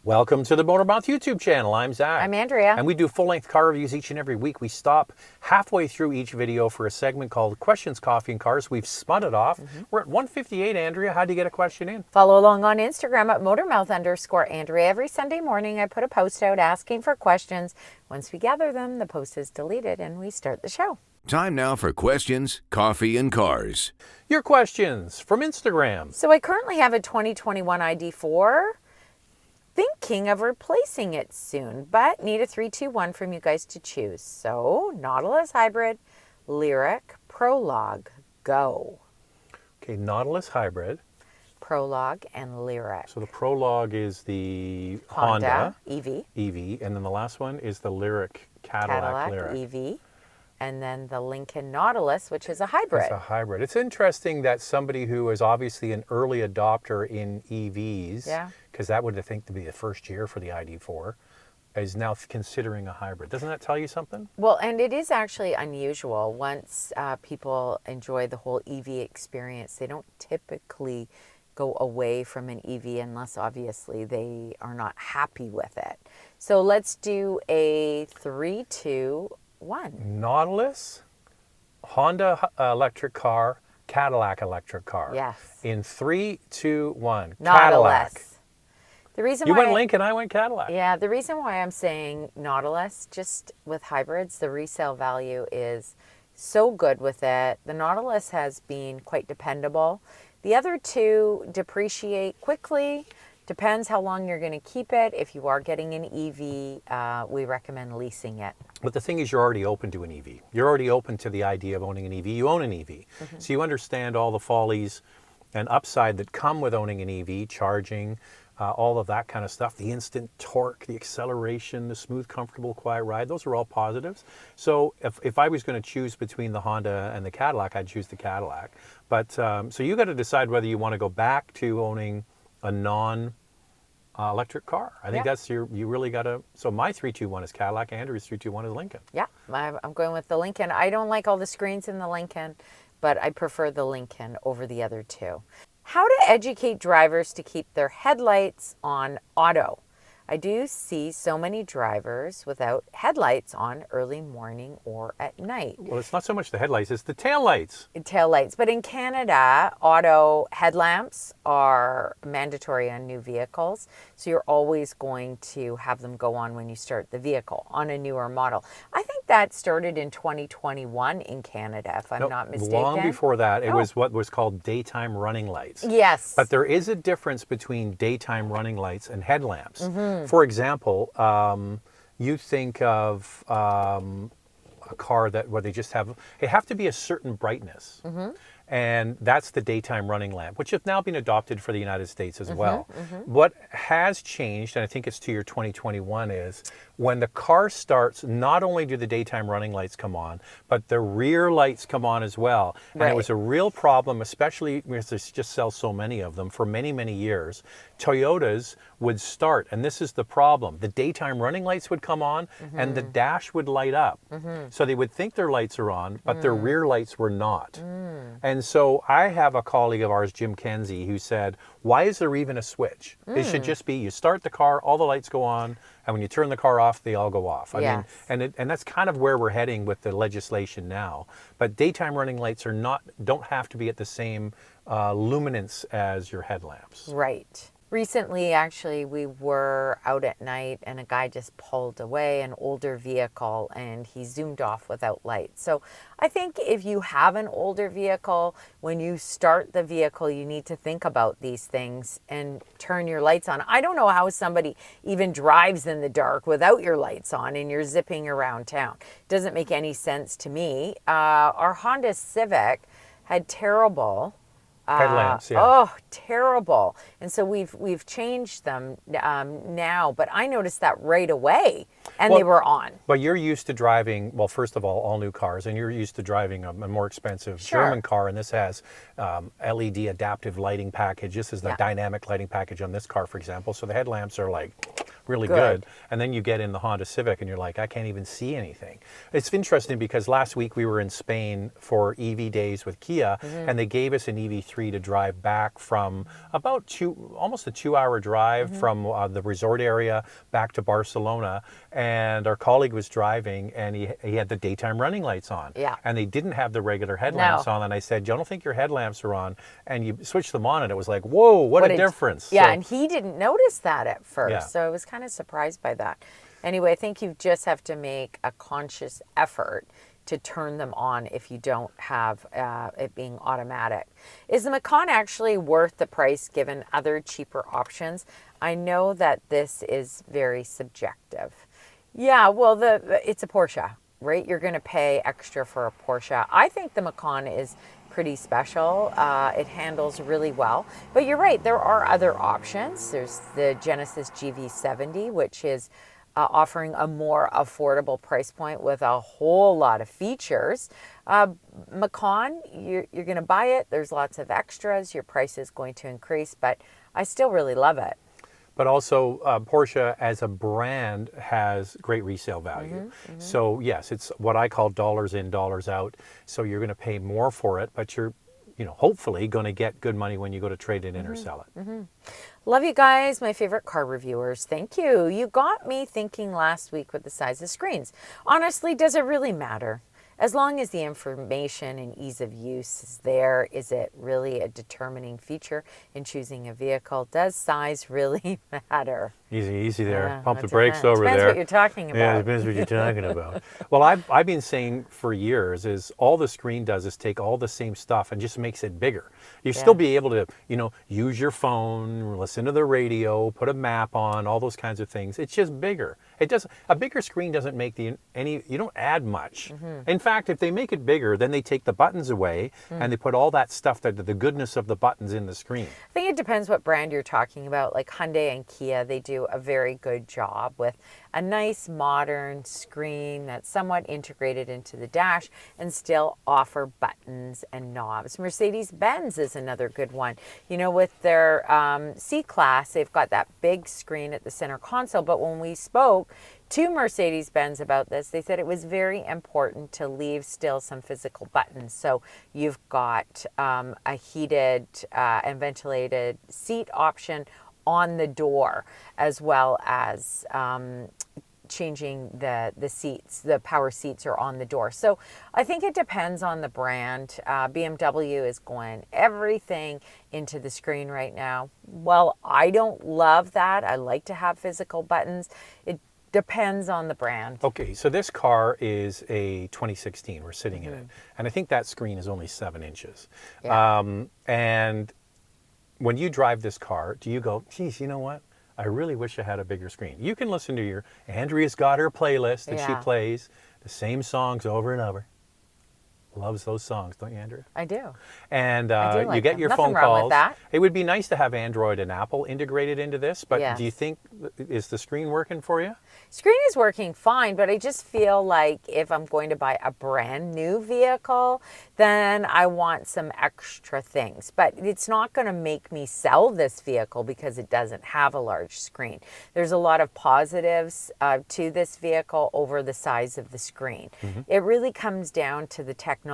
Welcome to the Motormouth YouTube channel. I'm Zach. I'm Andrea. And we do full-length car reviews each and every week. We stop halfway through each video for a segment called Questions, Coffee, and Cars. We've spun it off. We're at 1:58, Andrea. How do you get a question in? Follow along on Instagram at Motormouth_Andrea. Every Sunday morning, I put a post out asking for questions. Once we gather them, the post is deleted and we start the show. Time now for Questions, Coffee, and Cars. Your questions from Instagram. So I currently have a 2021 ID4. Thinking of replacing it soon, but need a 3-2-1 from you guys to choose. So, Nautilus Hybrid, Lyric, Prologue, go. Okay, Nautilus Hybrid. Prologue and Lyric. So the Prologue is the Honda EV. And then the last one is the Lyric, Cadillac Lyric. EV. And then the Lincoln Nautilus, which is a hybrid. It's a hybrid. It's interesting that somebody who is obviously an early adopter in EVs, because that would, I think, to be the first year for the ID4, is now considering a hybrid. Doesn't that tell you something? Well, and it is actually unusual. Once people enjoy the whole EV experience, they don't typically go away from an EV unless obviously they are not happy with it. So let's do a 3-2-1. Nautilus, Honda electric car, Cadillac electric car. Yes. In 3, 2, 1. Nautilus. Cadillac. The reason you why went Lincoln, I went Cadillac. Yeah, the reason why I'm saying Nautilus, just with hybrids, the resale value is so good with it. The Nautilus has been quite dependable. The other two depreciate quickly. Depends how long you're going to keep it. If you are getting an EV, we recommend leasing it. But the thing is, you're already open to an EV. You're already open to the idea of owning an EV. You own an EV. So you understand all the follies and upside that come with owning an EV, charging, all of that kind of stuff. The instant torque, the acceleration, the smooth, comfortable, quiet ride. Those are all positives. So if I was going to choose between the Honda and the Cadillac, I'd choose the Cadillac. But so you got to decide whether you want to go back to owning a non-electric car. I think that's you really got to, so my 3-2-1 is Cadillac, Andrew's 3-2-1 is Lincoln. Yeah, I'm going with the Lincoln. I don't like all the screens in the Lincoln, but I prefer the Lincoln over the other two. How to educate drivers to keep their headlights on auto. I do see so many drivers without headlights on early morning or at night. Well, it's not so much the headlights, it's the taillights. Tail lights. But in Canada, auto headlamps are mandatory on new vehicles. So you're always going to have them go on when you start the vehicle on a newer model. I think that started in 2021 in Canada, if I'm not mistaken. Long before that, it was what was called daytime running lights. Yes. But there is a difference between daytime running lights and headlamps. For example, you think of a car where they just have to be a certain brightness. And that's the daytime running lamp, which has now been adopted for the United States as well. What has changed, and I think it's to your 2021, is when the car starts, not only do the daytime running lights come on, but the rear lights come on as well. And it was a real problem, especially because they just sell so many of them for many, many years. Toyotas would start, and this is the problem. The daytime running lights would come on and the dash would light up. So they would think their lights are on, but their rear lights were not. And so I have a colleague of ours, Jim Kenzie, who said, why is there even a switch? It should just be you start the car, all the lights go on, and when you turn the car off, they all go off. I mean, and that's kind of where we're heading with the legislation now. But daytime running lights don't have to be at the same luminance as your headlamps. Right. Recently, actually, we were out at night and a guy just pulled away, an older vehicle, and he zoomed off without lights. So I think if you have an older vehicle, when you start the vehicle, you need to think about these things and turn your lights on. I don't know how somebody even drives in the dark without your lights on and you're zipping around town. It doesn't make any sense to me. Our Honda Civic had terrible headlamps, Oh, terrible. And so we've changed them now, but I noticed that right away, and they were on. But you're used to driving, well, first of all new cars, and you're used to driving a more expensive German car, and this has LED adaptive lighting package. This is the dynamic lighting package on this car, for example. So the headlamps are like really Good. good. And then you get in the Honda Civic and you're like, I can't even see anything. It's interesting because last week we were in Spain for EV days with Kia, and they gave us an EV3 to drive back from about almost a 2-hour drive from the resort area back to Barcelona. And our colleague was driving, and he had the daytime running lights on. Yeah. And they didn't have the regular headlamps No. on. And I said, I don't think your headlamps are on. And you switched them on, and it was like, whoa, what a difference. Yeah, So- and he didn't notice that at first. Yeah. So I was kind of surprised by that. Anyway, I think you just have to make a conscious effort to turn them on if you don't have it being automatic. Is the Macan actually worth the price given other cheaper options? I know that this is very subjective. Yeah, well, it's a Porsche, right? You're going to pay extra for a Porsche. I think the Macan is pretty special. It handles really well. But you're right, there are other options. There's the Genesis GV70, which is offering a more affordable price point with a whole lot of features. Macan, you're going to buy it. There's lots of extras. Your price is going to increase, but I still really love it. But also, Porsche as a brand has great resale value. So yes, it's what I call dollars in, dollars out. So you're going to pay more for it, but you're, hopefully going to get good money when you go to trade it in or sell it. Love you guys, my favorite car reviewers. Thank you. You got me thinking last week with the size of screens. Honestly, does it really matter? As long as the information and ease of use is there, is it really a determining feature in choosing a vehicle? Does size really matter? Easy there. Yeah, Pump the that brakes depends. over Depends there. what you're talking Yeah, about. it depends what you're talking about. Well, I've been saying for years is all the screen does is take all the same stuff and just makes it bigger. You still be able to, use your phone, listen to the radio, put a map on, all those kinds of things. It's just bigger. A bigger screen doesn't make you don't add much. In fact, if they make it bigger, then they take the buttons away and they put all that stuff, the goodness of the buttons in the screen. I think it depends what brand you're talking about. Like Hyundai and Kia, they do a very good job with a nice modern screen that's somewhat integrated into the dash and still offer buttons and knobs. Mercedes-Benz is another good one. With their C-Class, they've got that big screen at the center console, but when we spoke to Mercedes-Benz about this, they said it was very important to leave still some physical buttons. So you've got a heated and ventilated seat option on the door, as well as changing the seats. The power seats are on the door. So I think it depends on the brand. BMW is going everything into the screen right now. Well, I don't love that. I like to have physical buttons. It depends on the brand. Okay, so this car is a 2016. We're sitting in it. And I think that screen is only 7 inches. Yeah. And when you drive this car, do you go, geez, you know what? I really wish I had a bigger screen. You can listen to Andrea's got her playlist that she plays, the same songs over and over. Loves those songs, don't you, Andrea? I do. And I do like you get them. your Nothing phone wrong with calls. that. It would be nice to have Android and Apple integrated into this, but Yes. do you think, is the screen working for you? Screen is working fine, but I just feel like if I'm going to buy a brand new vehicle, then I want some extra things. But it's not going to make me sell this vehicle because it doesn't have a large screen. There's a lot of positives to this vehicle over the size of the screen. It really comes down to the technology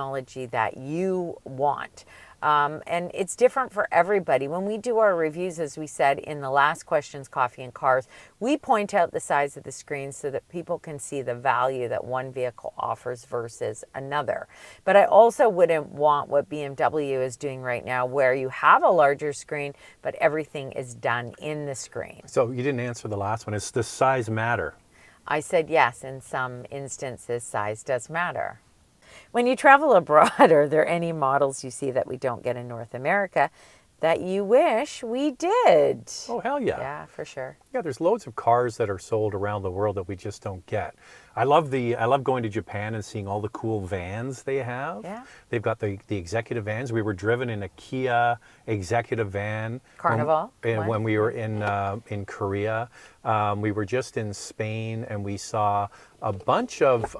that you want. And it's different for everybody. When we do our reviews, as we said in the last Questions, Coffee and Cars, we point out the size of the screen so that people can see the value that one vehicle offers versus another. But I also wouldn't want what BMW is doing right now, where you have a larger screen, but everything is done in the screen. So you didn't answer the last one. Does the size matter? I said yes, in some instances, size does matter. When you travel abroad, are there any models you see that we don't get in North America that you wish we did? Oh, hell yeah. Yeah, for sure. Yeah, there's loads of cars that are sold around the world that we just don't get. I love going to Japan and seeing all the cool vans they have. Yeah. They've got the executive vans. We were driven in a Kia executive van. Carnival When we were in Korea. We were just in Spain and we saw a bunch of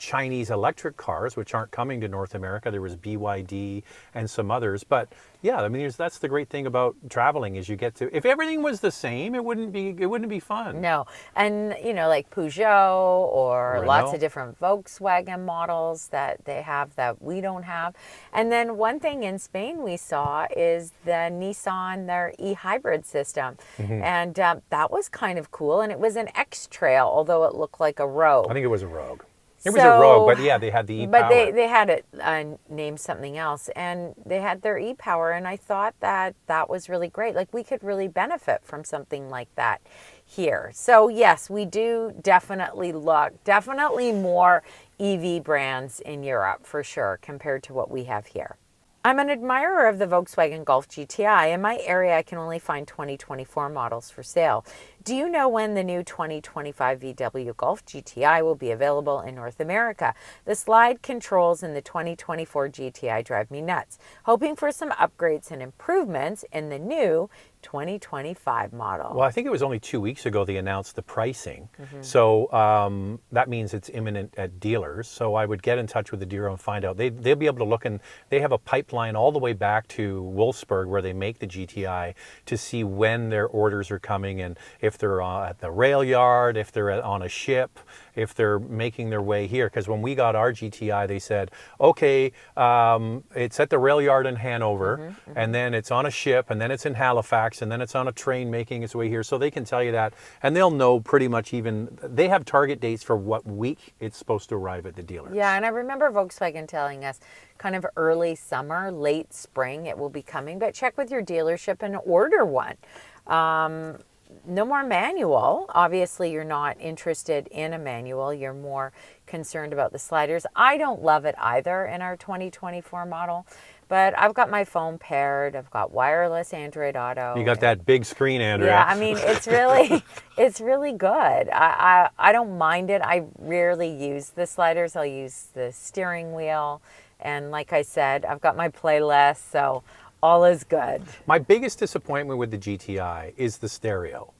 Chinese electric cars, which aren't coming to North America. There was BYD and some others. But yeah, I mean, that's the great thing about traveling is you get to, if everything was the same, it wouldn't be fun. No. And, you know, like Peugeot or lots Renault. of different Volkswagen models that they have that we don't have. And then one thing in Spain we saw is the Nissan, their e-hybrid system. And that was kind of cool. And it was an X-Trail, although it looked like a Rogue. I think it was a Rogue. It was a Rogue, but yeah, they had the e-power. But they had it named something else, and they had their e-power, and I thought that was really great. Like, we could really benefit from something like that here. So yes, we do definitely more EV brands in Europe for sure compared to what we have here. I'm an admirer of the Volkswagen Golf GTI. In my area, I can only find 2024 models for sale. Do you know when the new 2025 VW Golf GTI will be available in North America? The slide controls in the 2024 GTI drive me nuts. Hoping for some upgrades and improvements in the new 2025 model. Well, I think it was only 2 weeks ago they announced the pricing. So that means it's imminent at dealers. So I would get in touch with the dealer and find out. They'll be able to look, and they have a pipeline all the way back to Wolfsburg where they make the GTI to see when their orders are coming and if they're at the rail yard, if they're on a ship, if they're making their way here. Because when we got our GTI, they said, okay, it's at the rail yard in Hanover, and then it's on a ship, and then it's in Halifax, and then it's on a train making its way here. So they can tell you that, and they'll know pretty much they have target dates for what week it's supposed to arrive at the dealers. Yeah, and I remember Volkswagen telling us kind of early summer, late spring it will be coming, but check with your dealership and order one. No more manual. Obviously, you're not interested in a manual. You're more concerned about the sliders. I don't love it either in our 2024 model, but I've got my phone paired. I've got wireless Android Auto. You got that big screen, Andrea. Yeah, I mean, it's really good. I don't mind it. I rarely use the sliders. I'll use the steering wheel. And like I said, I've got my playlist, so all is good. My biggest disappointment with the GTI is the stereo.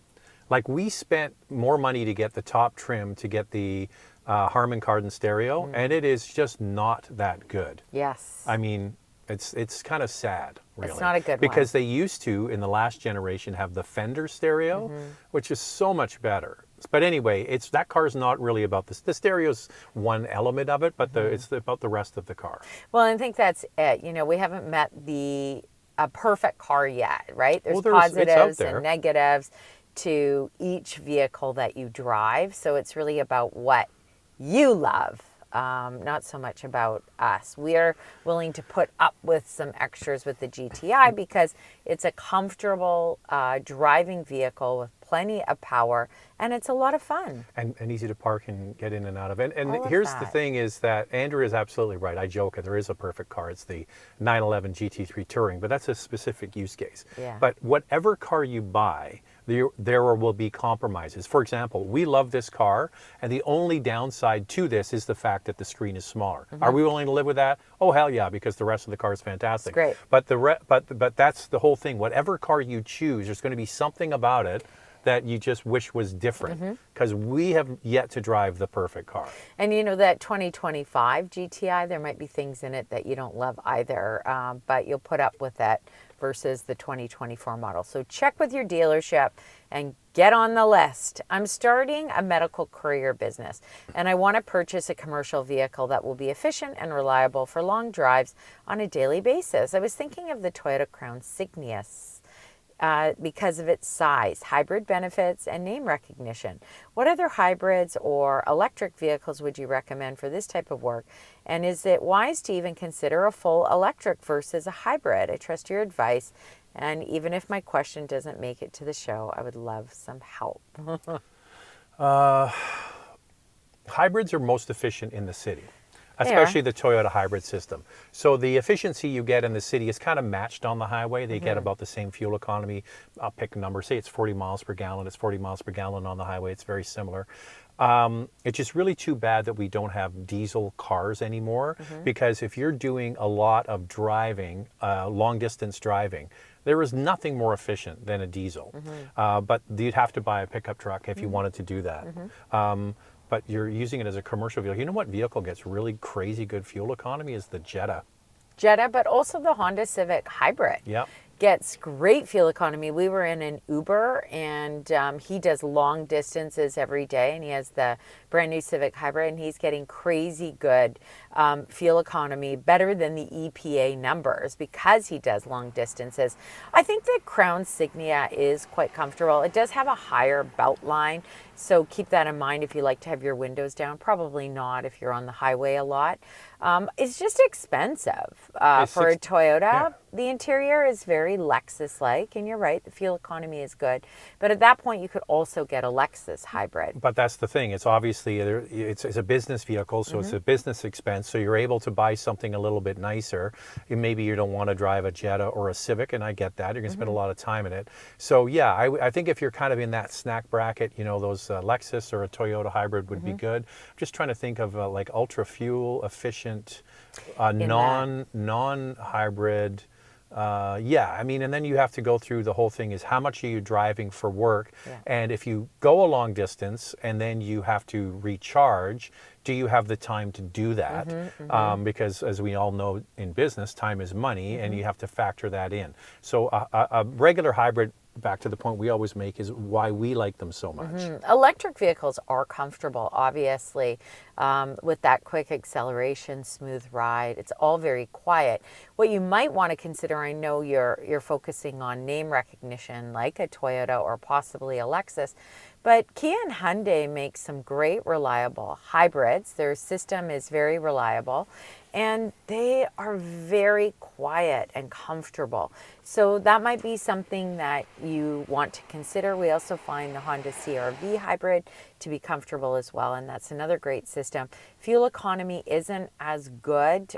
Like, we spent more money to get the top trim to get the Harman Kardon stereo, and it is just not that good. Yes. I mean, it's kind of sad, really. It's not a good one. Because they used to, in the last generation, have the Fender stereo, which is so much better. But anyway, that car's not really about this. The stereo's one element of it, but it's about the rest of the car. Well, I think that's it. You know, we haven't met a perfect car yet, right? There's Well, it's out positives there. and negatives to each vehicle that you drive. So it's really about what you love, not so much about us. We are willing to put up with some extras with the GTI because it's a comfortable driving vehicle with plenty of power, and it's a lot of fun. And easy to park and get in and out of. And All of here's the that. thing is that Andrea is absolutely right. I joke, there is a perfect car. It's the 911 GT3 Touring, but that's a specific use case. Yeah. But whatever car you buy, there will be compromises. For example, we love this car, and the only downside to this is the fact that the screen is smaller. Are we willing to live with that? Oh, hell yeah, because the rest of the car is fantastic. It's great. But that's the whole thing. Whatever car you choose, there's going to be something about it that you just wish was different, because we have yet to drive the perfect car. And you know, that 2025 GTI, there might be things in it that you don't love either, but you'll put up with it versus the 2024 model. So check with your dealership and get on the list. I'm starting a medical courier business, and I want to purchase a commercial vehicle that will be efficient and reliable for long drives on a daily basis. I was thinking of the Toyota Crown Cygnus, because of its size, hybrid benefits, and name recognition. What other hybrids or electric vehicles would you recommend for this type of work? And is it wise to even consider a full electric versus a hybrid? I trust your advice. And even if my question doesn't make it to the show, I would love some help. Hybrids are most efficient in the city, especially the Toyota hybrid system. So the efficiency you get in the city is kind of matched on the highway. They get about the same fuel economy. I'll pick a number. Say it's 40 miles per gallon. It's 40 miles per gallon on the highway. It's very similar. It's just really too bad that we don't have diesel cars anymore, because if you're doing a lot of driving, long distance driving, there is nothing more efficient than a diesel. But you'd have to buy a pickup truck if you wanted to do that. but you're using it as a commercial vehicle. You know what vehicle gets really crazy good fuel economy is the Jetta. Jetta, but also the Honda Civic Hybrid. Yeah. Gets great fuel economy. We were in an Uber, and he does long distances every day, and he has the brand new Civic Hybrid, and he's getting crazy good fuel economy, better than the EPA numbers because he does long distances. I think the Crown Signia is quite comfortable. It does have a higher belt line, so keep that in mind if you like to have your windows down. Probably not if you're on the highway a lot. It's just expensive for a Toyota. Yeah. The interior is very Lexus-like, and you're right, the fuel economy is good. But at that point, you could also get a Lexus hybrid. But that's the thing. It's obviously it's a business vehicle, so it's a business expense. So you're able to buy something a little bit nicer. Maybe you don't want to drive a Jetta or a Civic, and I get that. You're going to spend a lot of time in it. So yeah, I think if you're kind of in that snack bracket, you know, those Lexus or a Toyota hybrid would be good. I'm just trying to think of like ultra fuel efficient, non-hybrid. Yeah, I mean, and then you have to go through the whole thing is how much are you driving for work? Yeah. And if you go a long distance and then you have to recharge, do you have the time to do that? Because as we all know in business, time is money and you have to factor that in. So a regular hybrid, back to the point we always make, is why we like them so much. Electric vehicles are comfortable, obviously, with that quick acceleration, smooth ride. It's all very quiet. What you might want to consider, I know you're focusing on name recognition like a Toyota or possibly a Lexus, but Kia and Hyundai make some great reliable hybrids. Their system is very reliable, and they are very quiet and comfortable. So that might be something that you want to consider. We also find the Honda CR-V hybrid to be comfortable as well, and that's another great system. Fuel economy isn't as good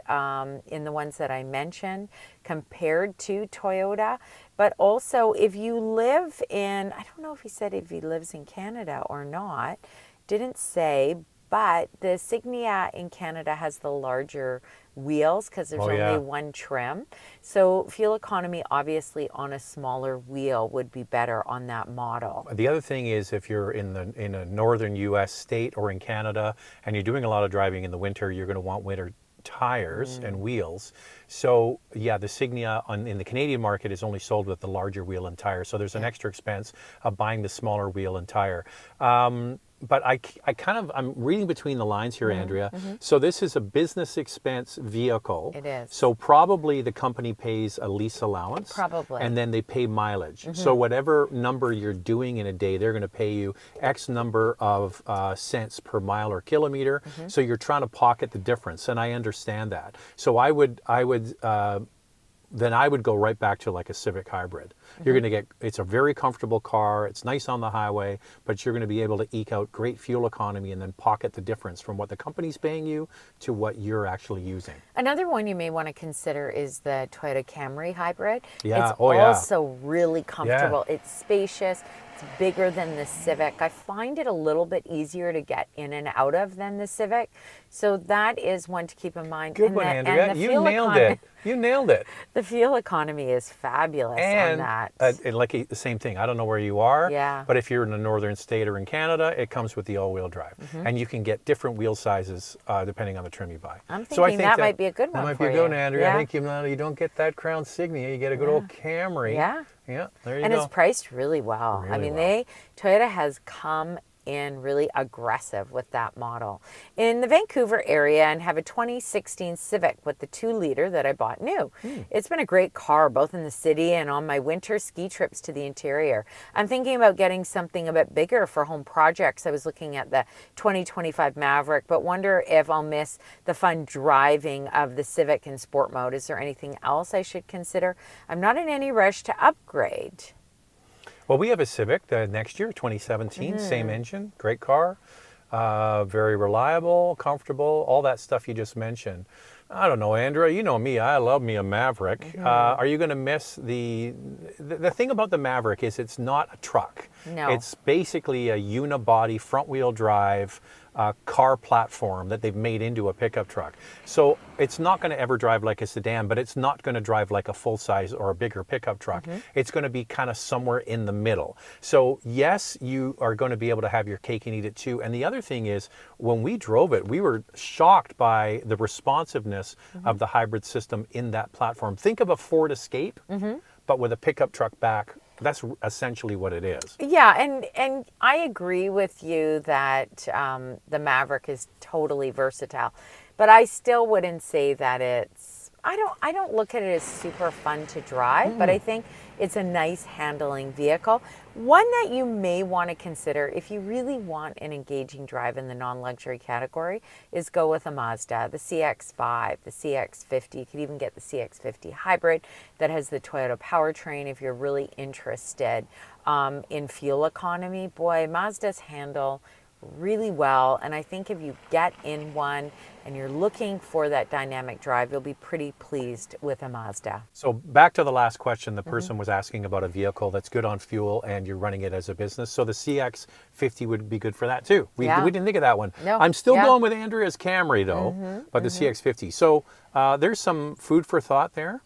in the ones that I mentioned compared to Toyota, but also if you live in, I don't know if he said if he lives in Canada or not, didn't say, but the Signia in Canada has the larger wheels because there's only one trim. So fuel economy, obviously, on a smaller wheel would be better on that model. The other thing is if you're in a northern U.S. state or in Canada and you're doing a lot of driving in the winter, you're going to want winter tires and wheels. So yeah, the Signia in the Canadian market is only sold with the larger wheel and tire. So there's an extra expense of buying the smaller wheel and tire. But I'm reading between the lines here, Andrea. So this is a business expense vehicle. It is. So probably the company pays a lease allowance. Probably. And then they pay mileage. So whatever number you're doing in a day, they're going to pay you X number of cents per mile or kilometer. So you're trying to pocket the difference, and I understand that. So I would go right back to like a Civic hybrid. You're going to get, it's a very comfortable car, it's nice on the highway, but you're going to be able to eke out great fuel economy and then pocket the difference from what the company's paying you to what you're actually using. Another one you may want to consider is the Toyota Camry hybrid. Yeah. It's also really comfortable. It's spacious. It's bigger than the Civic. I find it a little bit easier to get in and out of than the Civic. So that is one to keep in mind. Good one, Andrea. You nailed it. You nailed it. The fuel economy is fabulous on that. And like the same thing. I don't know where you are, Yeah. but if you're in a northern state or in Canada, it comes with the all-wheel drive. And you can get different wheel sizes depending on the trim you buy. I'm So I thinking think that might be a good one That might for be a good one, you. Andrea. Yeah. I think you don't get that Crown Signia. You get a good old Camry. Yeah. Yeah, there you And go. it's priced really well. I Really mean, well. Toyota has come in really aggressive with that model. In the Vancouver area, and have a 2016 Civic with the 2-liter that I bought new. It's been a great car both in the city and on my winter ski trips to the interior. I'm thinking about getting something a bit bigger for home projects. I was looking at the 2025 Maverick, but wonder if I'll miss the fun driving of the Civic in sport mode. Is there anything else I should consider? I'm not in any rush to upgrade. Well, we have a Civic next year, 2017, same engine, great car, very reliable, comfortable, all that stuff you just mentioned. I don't know, Andrea. You know me. I love me a Maverick. Are you going to miss the thing about the Maverick is it's not a truck. No. It's basically a unibody front-wheel drive car platform that they've made into a pickup truck. So it's not going to ever drive like a sedan, but it's not going to drive like a full-size or a bigger pickup truck. It's going to be kind of somewhere in the middle. So yes, you are going to be able to have your cake and eat it too. And the other thing is, when we drove it, we were shocked by the responsiveness of the hybrid system in that platform. Think of a Ford Escape, but with a pickup truck back. That's essentially what it is. Yeah, and I agree with you that the Maverick is totally versatile, but I still wouldn't say that it's. I don't look at it as super fun to drive, but I think it's a nice handling vehicle. One that you may want to consider if you really want an engaging drive in the non-luxury category is go with a Mazda, the CX-5, the CX-50. You could even get the CX-50 hybrid that has the Toyota powertrain if you're really interested in fuel economy. Boy, Mazdas handle really well, and I think if you get in one and you're looking for that dynamic drive, you'll be pretty pleased with a Mazda. So back to the last question, the person was asking about a vehicle that's good on fuel and you're running it as a business. So the CX-50 would be good for that too. We didn't think of that one. No. I'm still going with Andrea's Camry though, but the CX-50. So there's some food for thought there.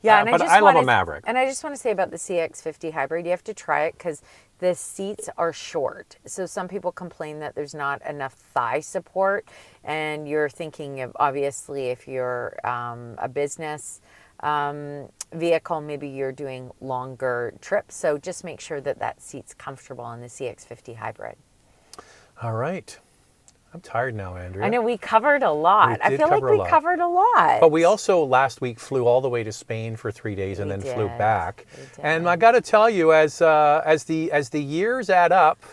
Yeah, and but I love a Maverick. And I just want to say about the CX-50 hybrid, you have to try it because the seats are short. So some people complain that there's not enough thigh support, and you're thinking of, obviously, if you're a business vehicle, maybe you're doing longer trips. So just make sure that that seat's comfortable in the CX-50 hybrid. All right. I'm tired now, Andrea. I know we covered a lot. I feel like we covered a lot. But we also last week flew all the way to Spain for 3 days and then flew back. And I got to tell you, as the years add up,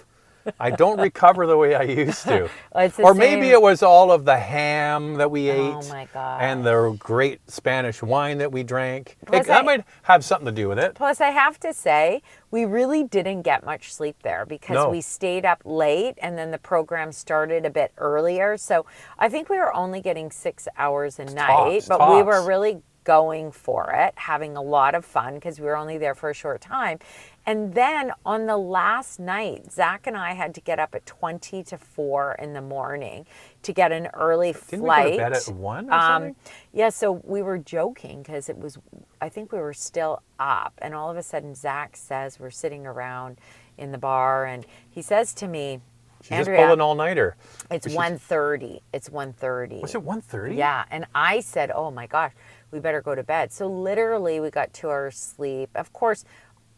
I don't recover the way I used to. Or maybe it was all of the ham that we ate. Oh my God. And the great Spanish wine that we drank. That might have something to do with it. Plus, I have to say, we really didn't get much sleep there because we stayed up late and then the program started a bit earlier. So I think we were only getting 6 hours a night, but we were really going for it, having a lot of fun because we were only there for a short time. And then on the last night, Zach and I had to get up at 20 to 4 in the morning to get an early flight. Didn't we go to bed at 1 or something? Yeah, so we were joking because I think we were still up. And all of a sudden, Zach says, we're sitting around in the bar, and he says to me, She's just pulling an all-nighter. It's 1:30. It's 1:30. Was it 1:30? Yeah, and I said, oh my gosh, we better go to bed. So literally we got 2 hours sleep. Of course,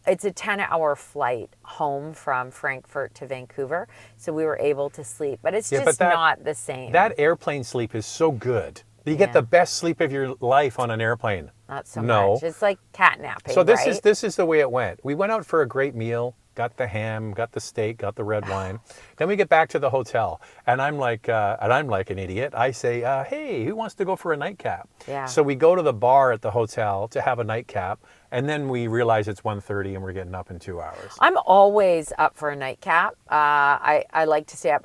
it's a 10-hour flight home from Frankfurt to Vancouver, so we were able to sleep. But it's just not the same. That airplane sleep is so good. You get the best sleep of your life on an airplane. Not so much. It's like catnapping, So this is the way it went. We went out for a great meal, got the ham, got the steak, got the red wine. Then we get back to the hotel, and I'm like an idiot. I say, hey, who wants to go for a nightcap? Yeah. So we go to the bar at the hotel to have a nightcap, and then we realize it's 1:30 and we're getting up in 2 hours. I'm always up for a nightcap. I like to stay up.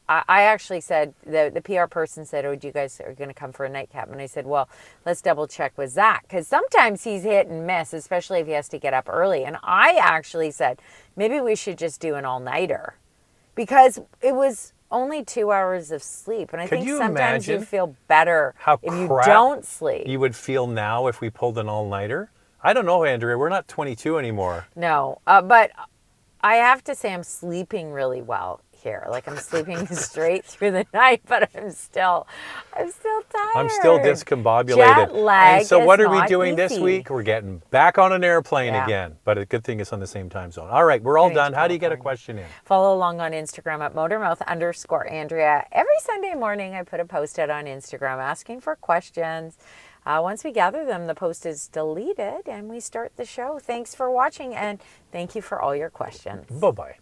I actually said, the PR person said, oh, you guys are going to come for a nightcap? And I said, well, let's double check with Zach, because sometimes he's hit and miss, especially if he has to get up early. And I actually said, maybe we should just do an all-nighter, because it was only 2 hours of sleep. And I think sometimes you feel better if you don't sleep. You would feel now if we pulled an all-nighter? I don't know, Andrea. We're not 22 anymore. No, but I have to say I'm sleeping really well here. Like I'm sleeping straight through the night, but I'm still tired. I'm still discombobulated. Jet lag. And so what are we not doing easy. this week? We're getting back on an airplane again. But a good thing it's on the same time zone. All right, we're all done. How do you get a question in? Follow along on Instagram at motormouth_Andrea. Every Sunday morning I put a post out on Instagram asking for questions. Once we gather them, the post is deleted and we start the show. Thanks for watching, and thank you for all your questions. Bye-bye.